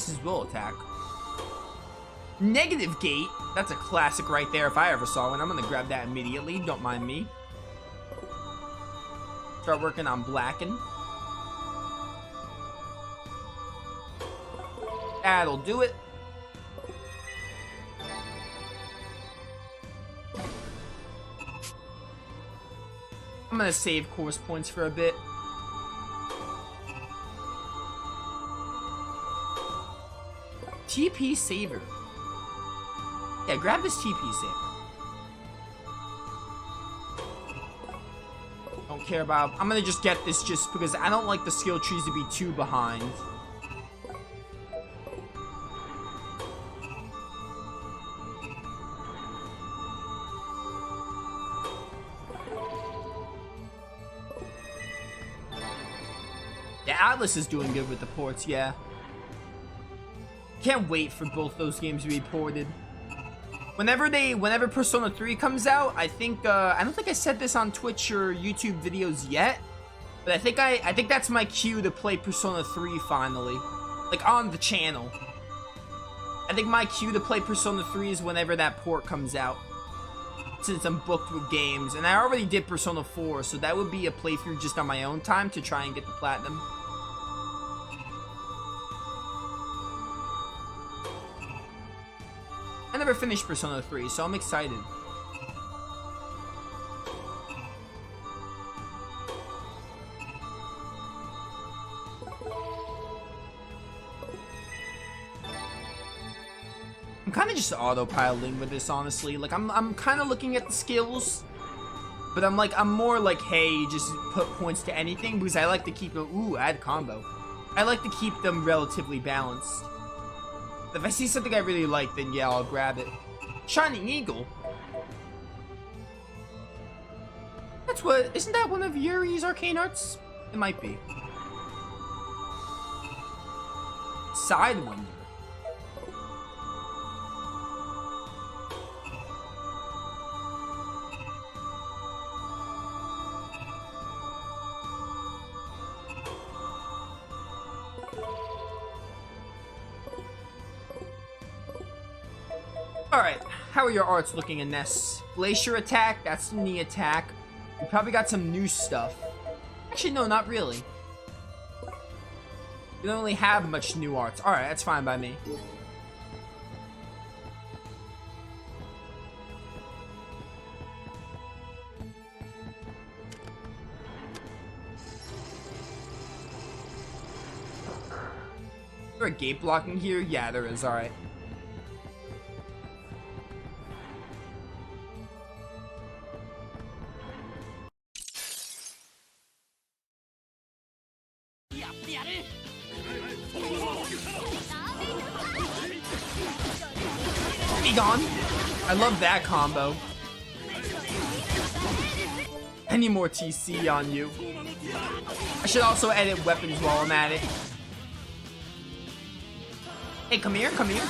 Atlas's will attack. Negative gate. That's a classic right there if I ever saw one. I'm gonna grab that immediately. Don't mind me. Start working on blacken. That'll do it. I'm gonna save course points for a bit. TP saver. Yeah, grab this TP saver. Don't care about... I'm gonna just get this just because I don't like the skill trees to be too behind. Yeah, Atlas is doing good with the ports, yeah. Can't wait for both those games to be ported. Whenever Persona 3 comes out, I think I don't think I said this on Twitch or YouTube videos yet, but I think that's my cue to play Persona 3 finally, like on the channel. I think my cue to play Persona 3 is whenever that port comes out, since I'm booked with games, and I already did Persona 4, so that would be a playthrough just on my own time to try and get the platinum. I never finished Persona 3, so I'm excited. I'm kind of just autopiloting with this, honestly. Like, I'm kind of looking at the skills, but I'm more like, hey, just put points to anything, because I like to keep it. Ooh, add combo. I like to keep them relatively balanced. If I see something I really like, then yeah, I'll grab it. Shining Eagle. That's what... Isn't that one of Yuri's arcane arts? It might be. Sidewinder. Alright, how are your arts looking in this? Glacier attack, that's the knee attack. We probably got some new stuff. Actually, no, not really. We don't really have much new arts. Alright, that's fine by me. Is there a gate blocking here? Yeah, there is. Alright. Be gone. I love that combo. I need more TC on you. I should also edit weapons while I'm at it. Hey, come here, come here.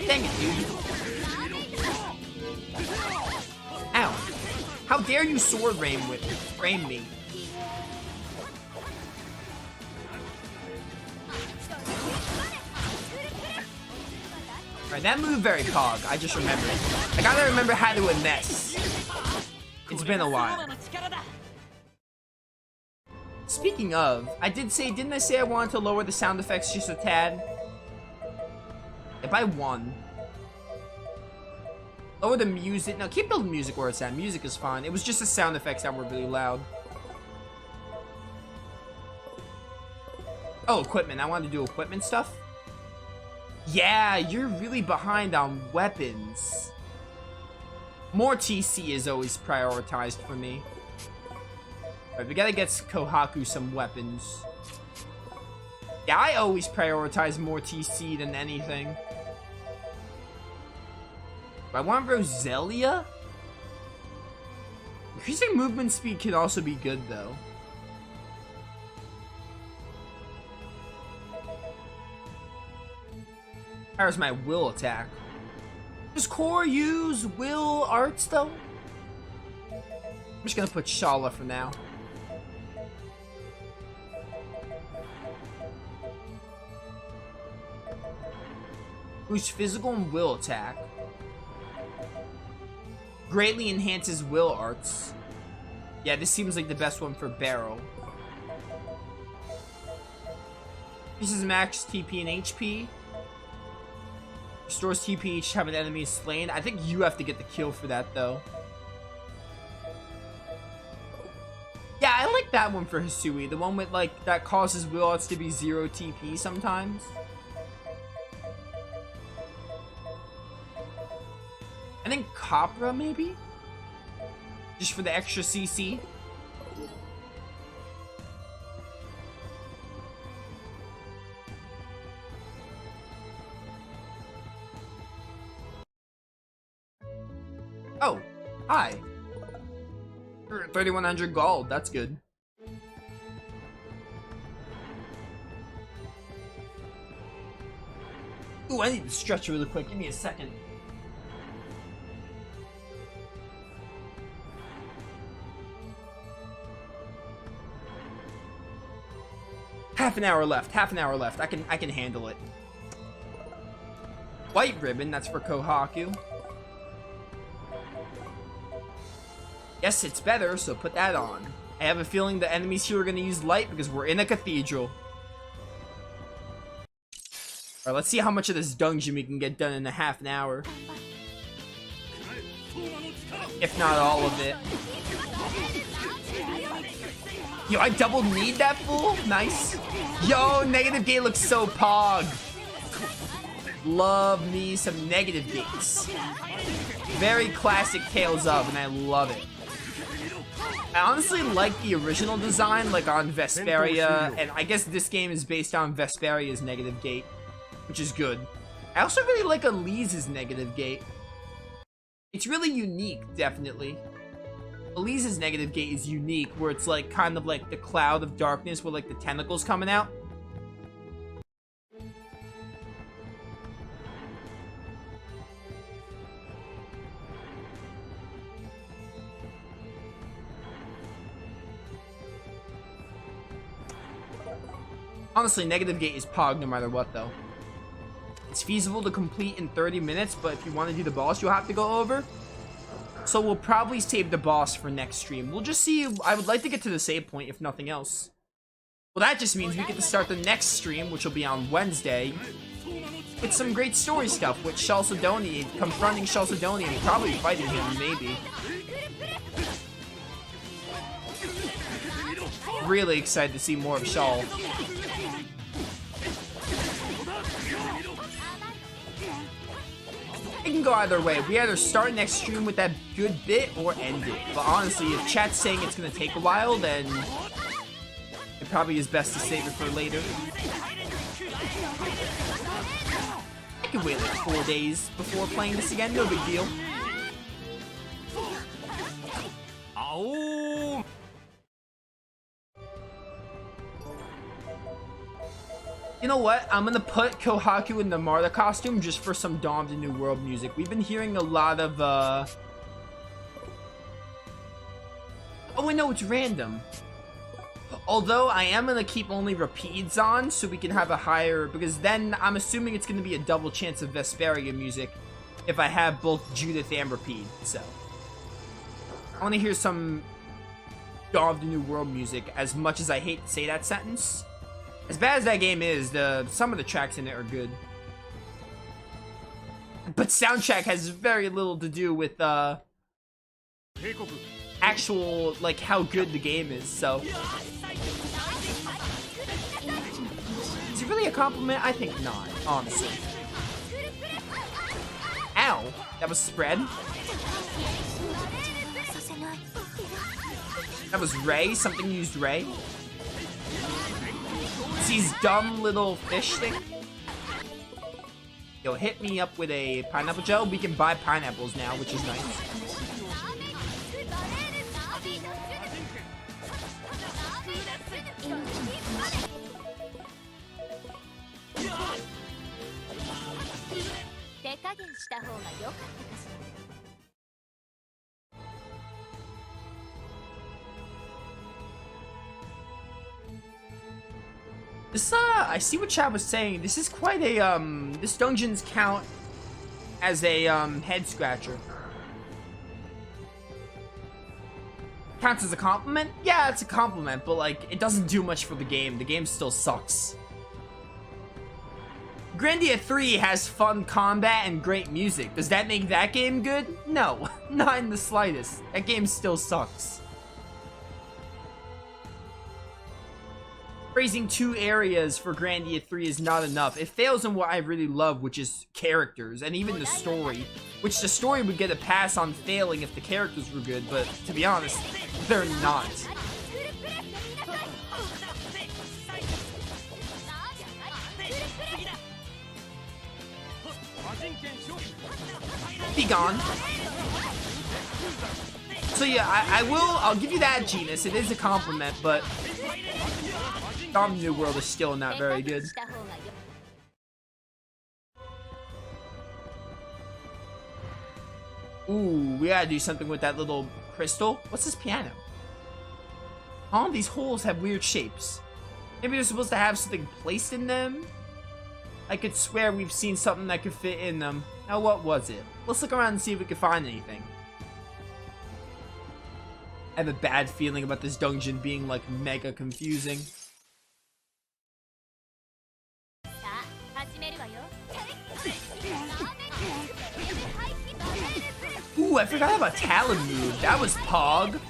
Dang it, dude. Ow. How dare you sword frame me? Alright, that moved very cog. I just remembered. I gotta remember how to finesse. It's been a while. Speaking of, didn't I say I wanted to lower the sound effects just a tad? If I won. Lower the music. No, keep the music where it's at. Music is fine. It was just the sound effects that were really loud. Oh, equipment. I wanted to do equipment stuff. Yeah, you're really behind on weapons. More TC is always prioritized for me. Alright, we gotta get Kohaku some weapons. Yeah, I always prioritize more TC than anything. I want Roselia? Increasing movement speed can also be good, though. How's my will attack? Does Core use will arts, though? I'm just gonna put Shala for now. Boosts physical and will attack. Greatly enhances will arts. Yeah, this seems like the best one for Barrel. This is max TP and HP. Restores TP each time an enemy is slain. I think you have to get the kill for that, though. Yeah, I like that one for Hisui. The one with, like, that causes will arts to be 0 TP sometimes. I think Copra, maybe? Just for the extra CC. Oh, hi. 3,100 gold, that's good. Ooh, I need to stretch really quick. Give me a second. Half an hour left. Half an hour left. I can handle it. White ribbon, that's for Kohaku. Yes, it's better, so put that on. I have a feeling the enemies here are going to use light because we're in a cathedral. Alright, let's see how much of this dungeon we can get done in a half an hour. If not all of it. Yo, I double need that fool? Nice. Yo, negative gate looks so pog. Love me some negative gates. Very classic Tales of, and I love it. I honestly like the original design, like on Vesperia, and I guess this game is based on Vesperia's negative gate, which is good. I also really like Elise's negative gate. It's really unique, definitely. Elise's negative gate is unique, where it's like kind of like the cloud of darkness with like the tentacles coming out. Honestly, negative gate is pog no matter what, though. It's feasible to complete in 30 minutes, but if you want to do the boss, you'll have to go over. So we'll probably save the boss for next stream. We'll just see. I would like to get to the save point, if nothing else. Well, that just means we get to start the next stream, which will be on Wednesday, with some great story stuff with Chalcedonian, confronting Chalcedonian, probably fighting him, maybe. Really excited to see more of Shal. It can go either way. We either start next stream with that good bit or end it. But honestly, if chat's saying it's going to take a while, then it probably is best to save it for later. I can wait like 4 days before playing this again. No big deal. Oh. You know what? I'm gonna put Kohaku in the Marta costume just for some Dawn of the New World music. We've been hearing a lot of, Oh, I know, it's random. Although, I am gonna keep only repeats on, so we can have a higher... Because then, I'm assuming it's gonna be a double chance of Vesperia music if I have both Judith and repeat, so... I wanna hear some Dawn of the New World music, as much as I hate to say that sentence. As bad as that game is, some of the tracks in it are good. But soundtrack has very little to do with, actual, like, how good the game is, so... Is it really a compliment? I think not, honestly. Ow! That was spread. That was Ray? Something used Ray? These dumb little fish thing. Yo, hit me up with a pineapple gel. We can buy pineapples now, which is nice. This, I see what Chad was saying. This is quite a, this dungeon's count as a, head scratcher. Counts as a compliment? Yeah, it's a compliment, but, like, it doesn't do much for the game. The game still sucks. Grandia 3 has fun combat and great music. Does that make that game good? No, not in the slightest. That game still sucks. Praising 2 areas for Grandia 3 is not enough. It fails in what I really love, which is characters, and even the story. Which the story would get a pass on failing if the characters were good, but to be honest, they're not. Be gone. So yeah, I'll give you that, Genus. It is a compliment, but Dawn of the New World is still not very good. Ooh, we gotta do something with that little crystal. What's this piano? All these holes have weird shapes. Maybe they're supposed to have something placed in them? I could swear we've seen something that could fit in them. Now what was it? Let's look around and see if we can find anything. I have a bad feeling about this dungeon being like mega confusing. Ooh, I forgot about Talon move. That was Pog.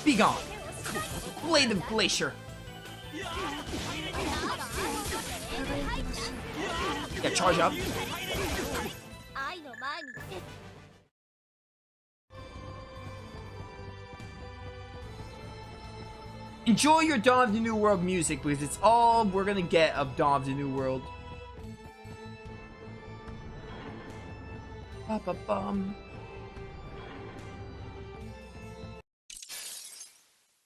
Be gone. Blade of Glacier. Yeah, charge up. Enjoy your Dawn of the New World music because it's all we're gonna get of Dawn of the New World. Ba-ba-bum.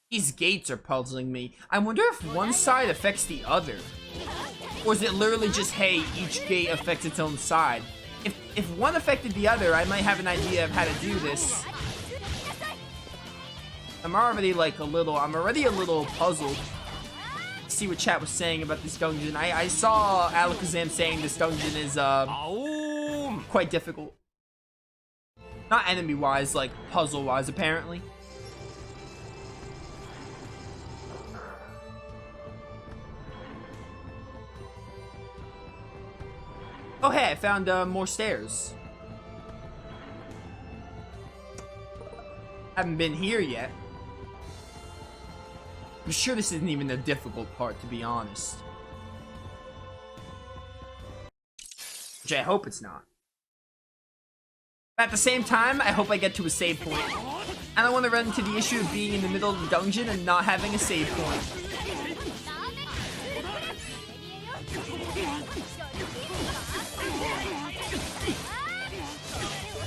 These gates are puzzling me. I wonder if one side affects the other. Or is it literally just, hey, each gate affects its own side? If one affected the other, I might have an idea of how to do this. I'm already a little puzzled. See what chat was saying about this dungeon. I saw Alakazam saying this dungeon is quite difficult. Not enemy-wise, like puzzle-wise, apparently. Oh hey, I found more stairs. Haven't been here yet. I'm sure this isn't even the difficult part, to be honest. Which I hope it's not. But at the same time, I hope I get to a save point. I don't want to run into the issue of being in the middle of the dungeon and not having a save point.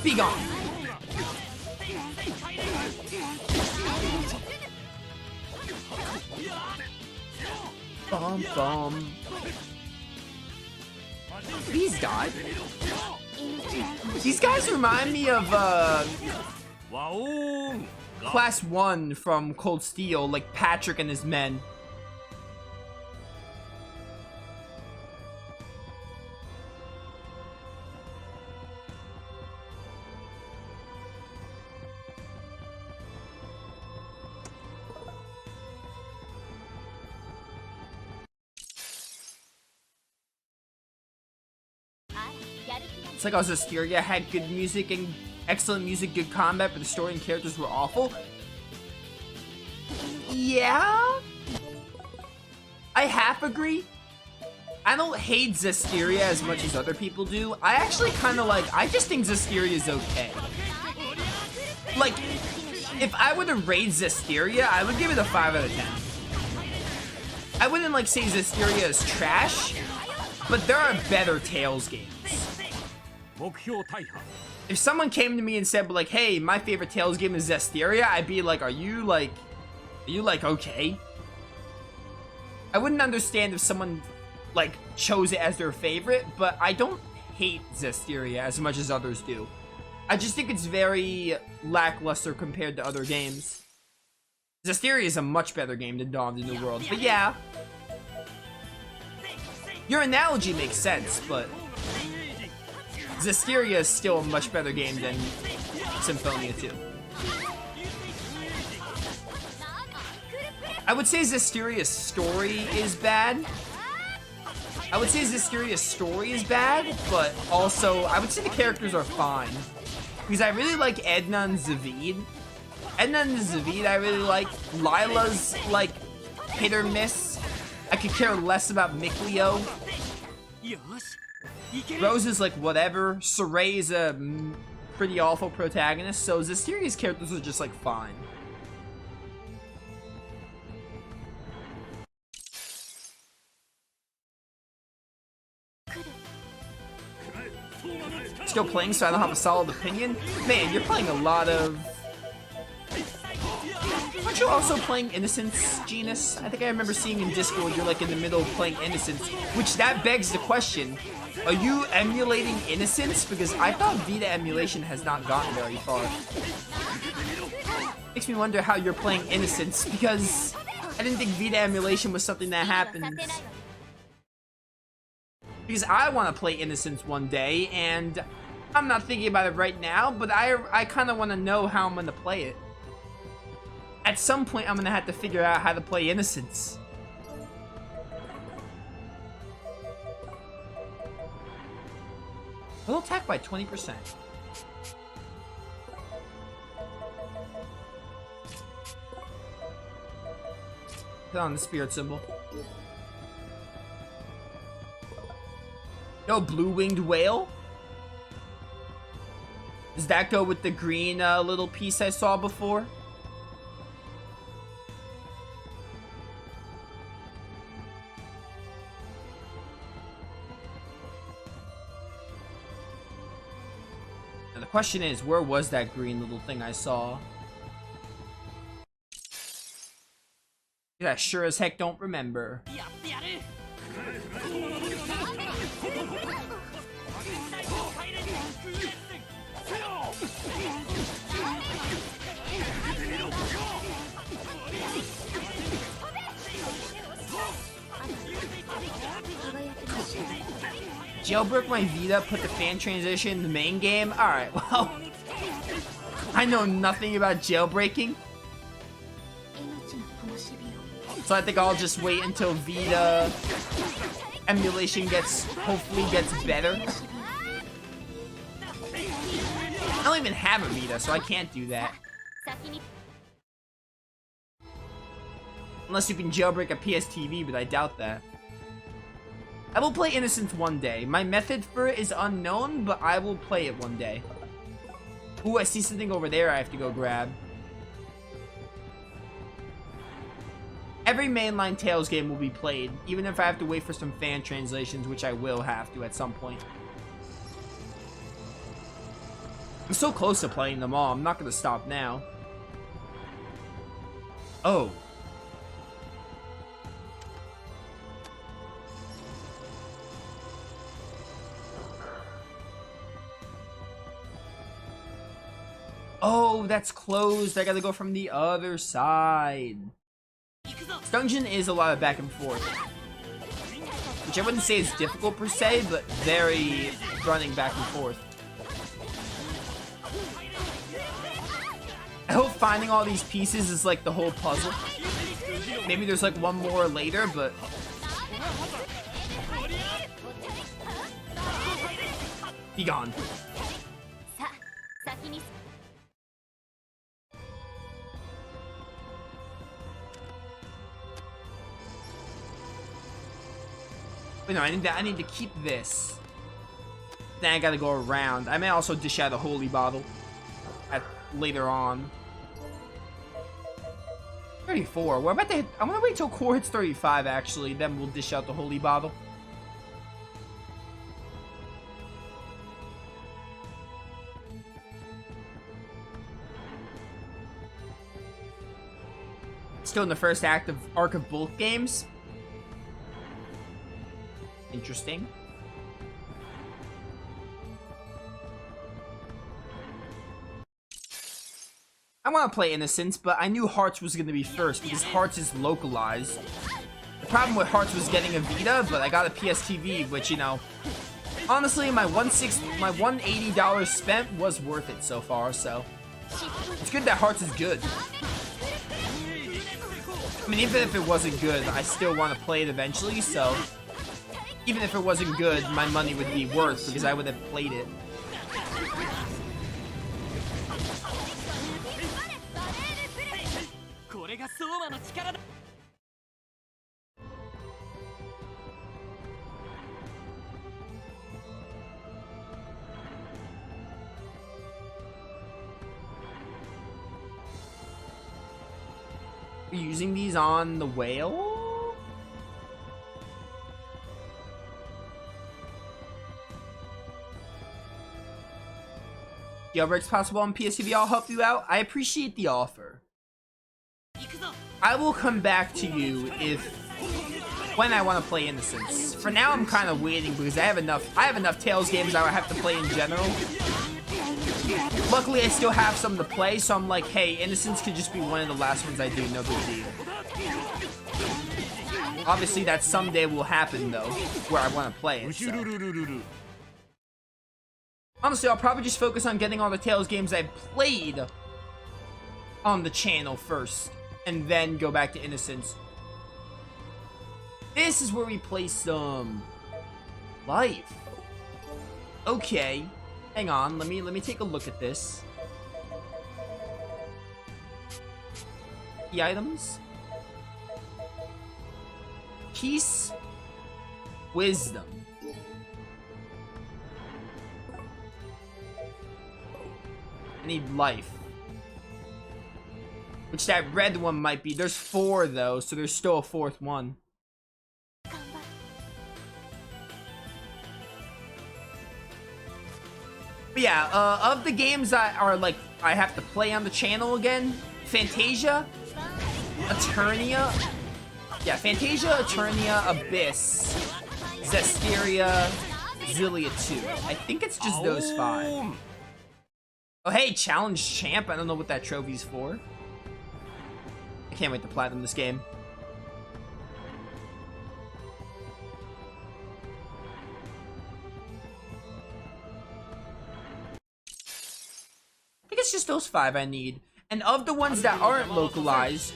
Be gone. Bum bum. These died. These guys remind me of Class 1 from Cold Steel, like Patrick and his men. It's like Asteria had good music and excellent music, good combat, but the story and characters were awful. Yeah? I half agree. I don't hate Zestiria as much as other people do. I actually kind of I just think Zestiria is okay. Like, if I were to rate Zestiria, I would give it a 5 out of 10. I wouldn't say Zestiria is trash, but there are better Tales games. If someone came to me and said, hey, my favorite Tales game is Zestiria, I'd be like, are you okay? I wouldn't understand if someone, chose it as their favorite, but I don't hate Zestiria as much as others do. I just think it's very lackluster compared to other games. Zestiria is a much better game than Dawn of the New World, but yeah. Your analogy makes sense, but Zestiria is still a much better game than Symphonia 2. I would say Zestiria's story is bad. But also, I would say the characters are fine. Because I really like Edna and Zavid. I really like. Lila's, like, hit or miss. I could care less about Mikleo. Rose is, like, whatever. Saray is a pretty awful protagonist. So Zestiria's characters are just, like, fine. Still playing, so I don't have a solid opinion. Man, you're playing a lot of... Aren't you also playing Innocence, Genus? I think I remember seeing in Discord you're like in the middle of playing Innocence, which that begs the question, are you emulating Innocence? Because I thought Vita emulation has not gotten very far. Makes me wonder how you're playing Innocence, because I didn't think Vita emulation was something that happened. Because I want to play Innocence one day, and I'm not thinking about it right now, but I kind of want to know how I'm going to play it. At some point, I'm going to have to figure out how to play Innocence. We'll attack by 20%. Put on the spirit symbol. No blue-winged whale? Does that go with the green little piece I saw before? And the question is, where was that green little thing I saw? I sure as heck don't remember. Jailbreak my Vita, put the fan transition in the main game? Alright, well, I know nothing about jailbreaking. So I think I'll just wait until Vita emulation hopefully gets better. I don't even have a Vita, so I can't do that. Unless you can jailbreak a PS TV, but I doubt that. I will play Innocence one day. My method for it is unknown, but I will play it one day. Ooh, I see something over there I have to go grab. Every mainline Tales game will be played, even if I have to wait for some fan translations, which I will have to at some point. I'm so close to playing them all, I'm not gonna stop now. Oh. Oh, that's closed. I gotta go from the other side. This dungeon is a lot of back and forth. Which I wouldn't say is difficult per se, but very running back and forth. I hope finding all these pieces is like the whole puzzle. Maybe there's like one more later, but... Be gone. Wait, no, I need to keep this. Then I gotta go around. I may also dish out a holy bottle later on. 34. We're about to hit, I'm gonna wait till core hits 35 actually, then we'll dish out the holy bottle. Still in the first act of arc of both games. Interesting. I want to play Innocence, but I knew Hearts was going to be first because Hearts is localized. The problem with Hearts was getting a Vita, but I got a PSTV, which, you know, honestly, my $180 spent was worth it so far, so it's good that Hearts is good. I mean, even if it wasn't good, I still want to play it eventually, so even if it wasn't good, my money would be worth because I would have played it. Using these on the whale? Jailbreak's possible on PSTV. I'll help you out. I appreciate the offer. I will come back to you when I want to play Innocence. For now, I'm kind of waiting because I have enough Tales games I would have to play in general. Luckily, I still have some to play, so I'm like, hey, Innocence could just be one of the last ones I do, no big deal. Obviously, that someday will happen, though, where I want to play it, so. Honestly, I'll probably just focus on getting all the Tales games I've played on the channel first, and then go back to Innocence. This is where we play some life. Okay. Hang on, let me take a look at this. The items. Peace. Wisdom. I need life. Which that red one might be. There's 4 though, so there's still a 4th one. But yeah, of the games that are like I have to play on the channel again, Fantasia, Eternia, Abyss, Zestiria, Xillia 2. I think it's just those 5. Oh hey, Challenge Champ. I don't know what that trophy's for. I can't wait to platinum this game. I think it's just those 5 I need. And of the ones that aren't localized,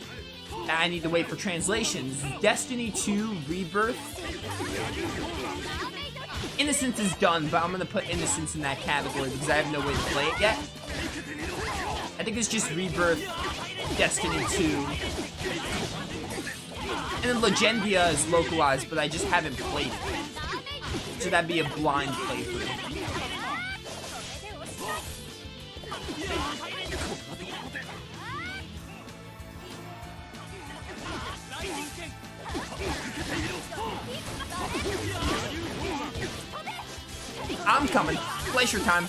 I need to wait for translations. Destiny 2, Rebirth. Innocence is done, but I'm going to put Innocence in that category because I have no way to play it yet. I think it's just Rebirth, Destiny 2. And then Legendia is localized, but I just haven't played it. So that'd be a blind playthrough. I'm coming. Glacier time.